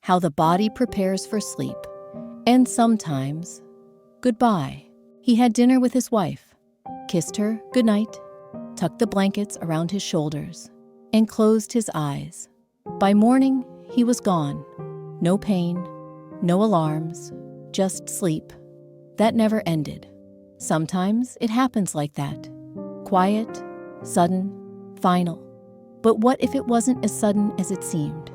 how the body prepares for sleep, and sometimes, goodbye. He had dinner with his wife, kissed her goodnight, tucked the blankets around his shoulders, and closed his eyes. By morning, he was gone. No pain, no alarms, just sleep. That never ended. Sometimes it happens like that. Quiet, sudden, final. But what if it wasn't as sudden as it seemed?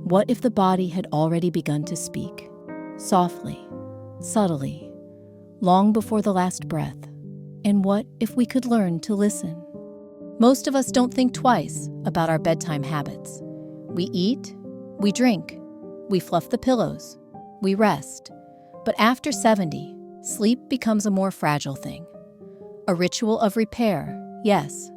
What if the body had already begun to speak? Softly, subtly, long before the last breath. And what if we could learn to listen? Most of us don't think twice about our bedtime habits. We eat, we drink, we fluff the pillows, we rest. But after 70, sleep becomes a more fragile thing. A ritual of repair, yes,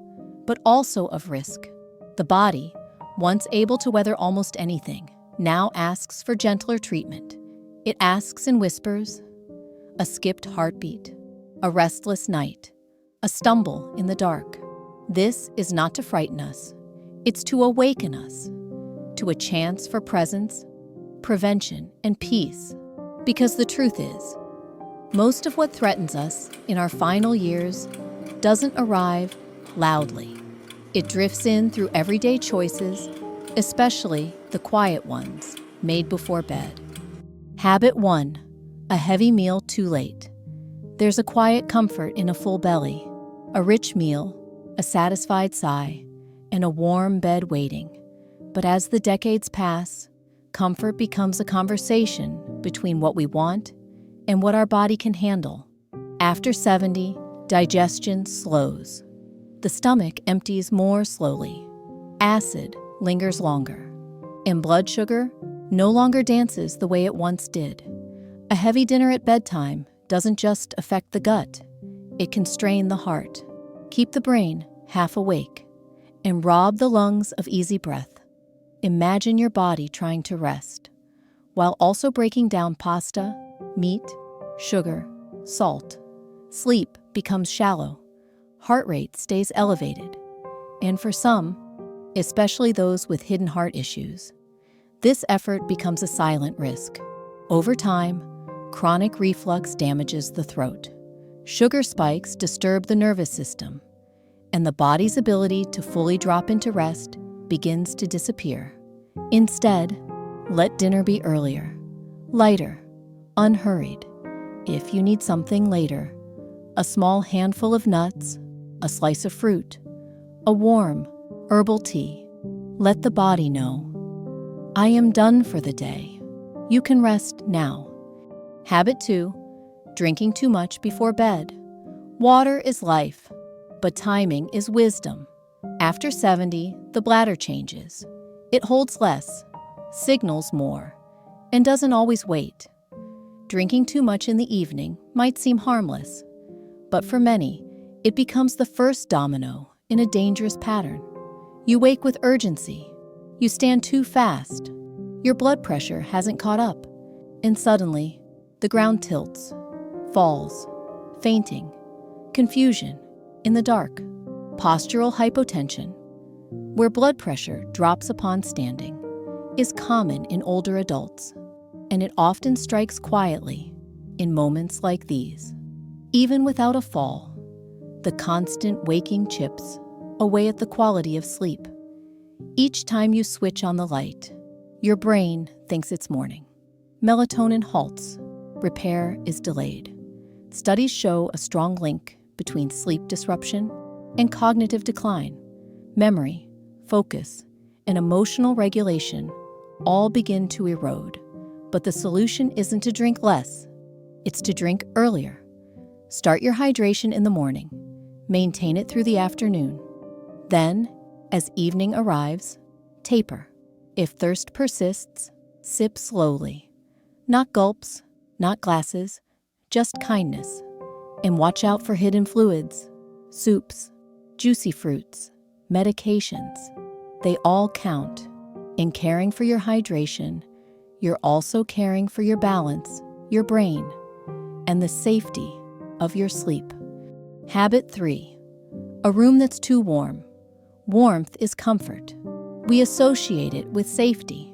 but also of risk. The body, once able to weather almost anything, now asks for gentler treatment. It asks in whispers, a skipped heartbeat, a restless night, a stumble in the dark. This is not to frighten us. It's to awaken us to a chance for presence, prevention, and peace. Because the truth is, most of what threatens us in our final years doesn't arrive loudly. It drifts in through everyday choices, especially the quiet ones made before bed. Habit 1. A heavy meal too late. There's a quiet comfort in a full belly, a rich meal, a satisfied sigh, and a warm bed waiting. But as the decades pass, comfort becomes a conversation between what we want and what our body can handle. After 70, digestion slows. The stomach empties more slowly. Acid lingers longer. And blood sugar no longer dances the way it once did. A heavy dinner at bedtime doesn't just affect the gut. It can strain the heart, keep the brain half awake, and rob the lungs of easy breath. Imagine your body trying to rest, while also breaking down pasta, meat, sugar, salt. Sleep becomes shallow. Heart rate stays elevated. And for some, especially those with hidden heart issues, this effort becomes a silent risk. Over time, chronic reflux damages the throat. Sugar spikes disturb the nervous system, and the body's ability to fully drop into rest begins to disappear. Instead, let dinner be earlier, lighter, unhurried. If you need something later, a small handful of nuts, a slice of fruit, a warm herbal tea. Let the body know, I am done for the day. You can rest now. Habit 2. Drinking too much before bed. Water is life, but timing is wisdom. After 70, the bladder changes. It holds less, signals more, and doesn't always wait. Drinking too much in the evening might seem harmless, but for many, it becomes the first domino in a dangerous pattern. You wake with urgency. You stand too fast. Your blood pressure hasn't caught up, and suddenly, the ground tilts, falls, fainting, confusion, in the dark, postural hypotension, where blood pressure drops upon standing, is common in older adults, and it often strikes quietly in moments like these. Even without a fall, the constant waking chips away at the quality of sleep. Each time you switch on the light, your brain thinks it's morning. Melatonin halts. Repair is delayed. Studies show a strong link between sleep disruption and cognitive decline. Memory, focus, and emotional regulation all begin to erode. But the solution isn't to drink less. It's to drink earlier. Start your hydration in the morning. Maintain it through the afternoon. Then, as evening arrives, taper. If thirst persists, sip slowly. Not gulps, not glasses, just kindness. And watch out for hidden fluids, soups, juicy fruits, medications. They all count. In caring for your hydration, you're also caring for your balance, your brain, and the safety of your sleep. Habit 3. A room that's too warm. Warmth is comfort. We associate it with safety.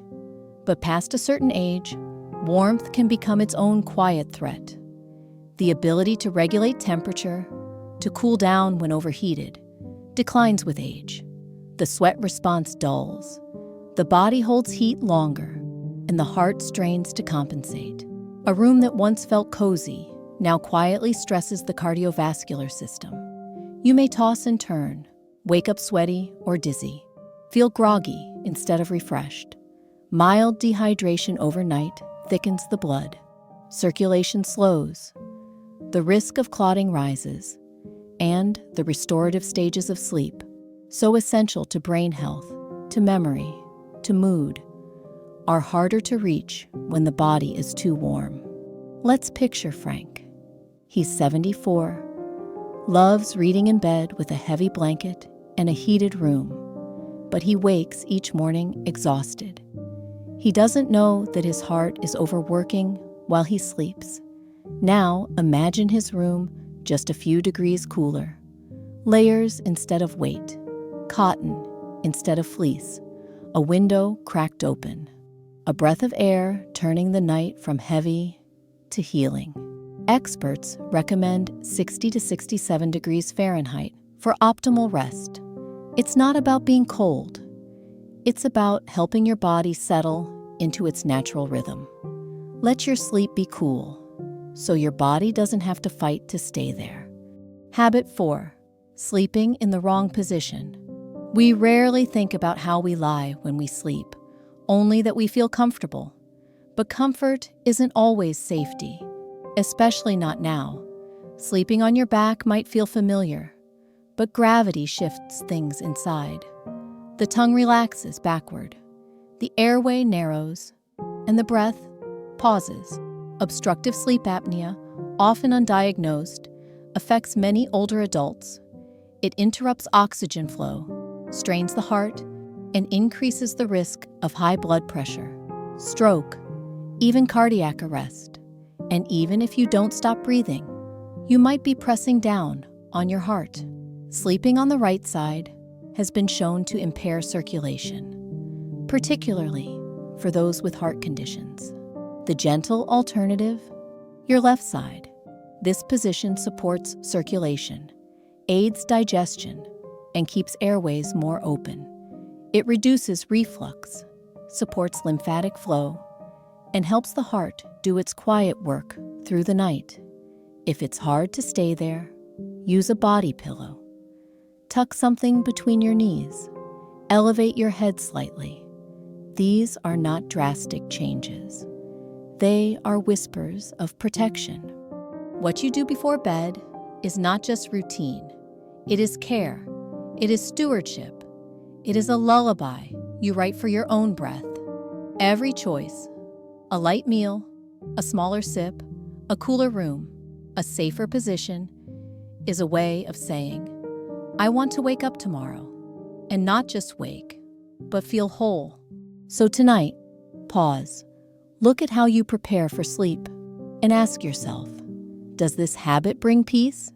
But past a certain age, warmth can become its own quiet threat. The ability to regulate temperature, to cool down when overheated, declines with age. The sweat response dulls. The body holds heat longer, and the heart strains to compensate. A room that once felt cozy now quietly stresses the cardiovascular system. You may toss and turn, wake up sweaty or dizzy, feel groggy instead of refreshed. Mild dehydration overnight thickens the blood. Circulation slows. The risk of clotting rises, and the restorative stages of sleep, so essential to brain health, to memory, to mood, are harder to reach when the body is too warm. Let's picture Frank. He's 74, loves reading in bed with a heavy blanket and a heated room, but he wakes each morning exhausted. He doesn't know that his heart is overworking while he sleeps. Now imagine his room just a few degrees cooler. Layers instead of weight, cotton instead of fleece, a window cracked open, a breath of air turning the night from heavy to healing. Experts recommend 60 to 67 degrees Fahrenheit for optimal rest. It's not about being cold. It's about helping your body settle into its natural rhythm. Let your sleep be cool, so your body doesn't have to fight to stay there. Habit 4. Sleeping in the wrong position. We rarely think about how we lie when we sleep, only that we feel comfortable. But comfort isn't always safety, especially not now. Sleeping on your back might feel familiar, but gravity shifts things inside. The tongue relaxes backward, the airway narrows, and the breath pauses. Obstructive sleep apnea, often undiagnosed, affects many older adults. It interrupts oxygen flow, strains the heart, and increases the risk of high blood pressure, stroke, even cardiac arrest. And even if you don't stop breathing, you might be pressing down on your heart. Sleeping on the right side has been shown to impair circulation, particularly for those with heart conditions. The gentle alternative, your left side. This position supports circulation, aids digestion, and keeps airways more open. It reduces reflux, supports lymphatic flow, and helps the heart do its quiet work through the night. If it's hard to stay there, use a body pillow. Tuck something between your knees. Elevate your head slightly. These are not drastic changes. They are whispers of protection. What you do before bed is not just routine. It is care. It is stewardship. It is a lullaby you write for your own breath. Every choice, a light meal, a smaller sip, a cooler room, a safer position, is a way of saying, I want to wake up tomorrow, and not just wake, but feel whole. So tonight, pause. Look at how you prepare for sleep and ask yourself, does this habit bring peace?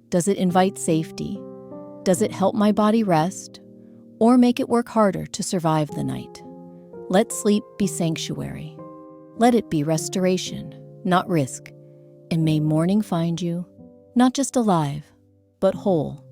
Does it invite safety? Does it help my body rest or make it work harder to survive the night? Let sleep be sanctuary. Let it be restoration, not risk. And may morning find you not just alive, but whole.